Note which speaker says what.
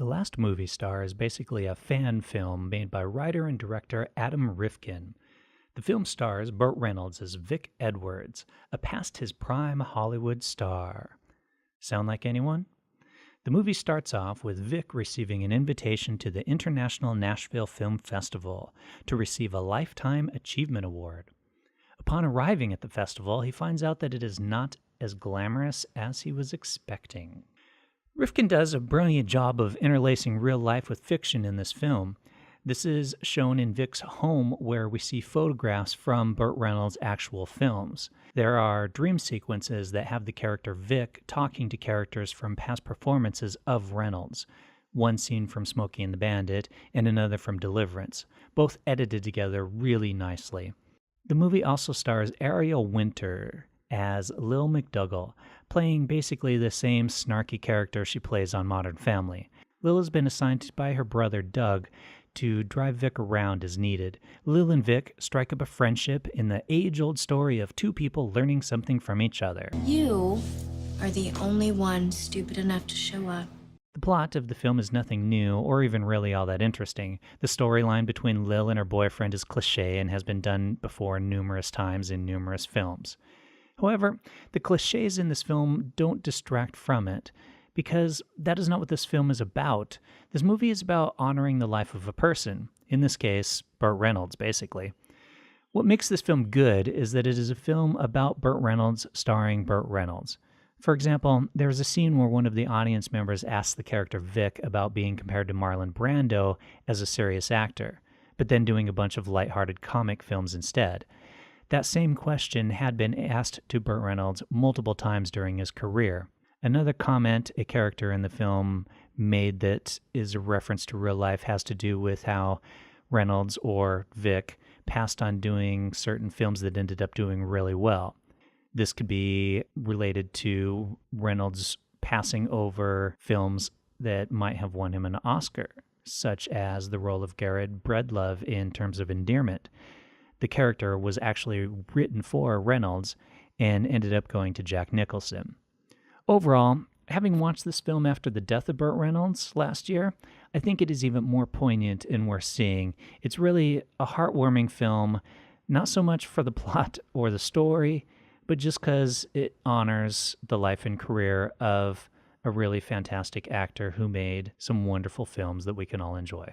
Speaker 1: The Last Movie Star is basically a fan film made by writer and director Adam Rifkin. The film stars Burt Reynolds as Vic Edwards, a past his prime Hollywood star. Sound like anyone? The movie starts off with Vic receiving an invitation to the International Nashville Film Festival to receive a Lifetime Achievement Award. Upon arriving at the festival, he finds out that it is not as glamorous as he was expecting. Rifkin does a brilliant job of interlacing real life with fiction in this film. This is shown in Vic's home, where we see photographs from Burt Reynolds' actual films. There are dream sequences that have the character Vic talking to characters from past performances of Reynolds. One scene from Smokey and the Bandit and another from Deliverance, both edited together really nicely. The movie also stars Ariel Winter as Lil McDougall, playing basically the same snarky character she plays on Modern Family. Lil has been assigned by her brother Doug to drive Vic around as needed. Lil and Vic strike up a friendship in the age-old story of two people learning something from each other.
Speaker 2: You are the only one stupid enough to show up.
Speaker 1: The plot of the film is nothing new or even really all that interesting. The storyline between Lil and her boyfriend is cliché and has been done before numerous times in numerous films. However, the clichés in this film don't distract from it, because that is not what this film is about. This movie is about honoring the life of a person, in this case, Burt Reynolds, basically. What makes this film good is that it is a film about Burt Reynolds starring Burt Reynolds. For example, there is a scene where one of the audience members asks the character Vic about being compared to Marlon Brando as a serious actor, but then doing a bunch of lighthearted comic films instead. That same question had been asked to Burt Reynolds multiple times during his career. Another comment a character in the film made that is a reference to real life has to do with how Reynolds, or Vic, passed on doing certain films that ended up doing really well. This could be related to Reynolds passing over films that might have won him an Oscar, such as the role of Garrett Breedlove in Terms of Endearment. The character was actually written for Reynolds and ended up going to Jack Nicholson. Overall, having watched this film after the death of Burt Reynolds last year, I think it is even more poignant and worth seeing. It's really a heartwarming film, not so much for the plot or the story, but just because it honors the life and career of a really fantastic actor who made some wonderful films that we can all enjoy.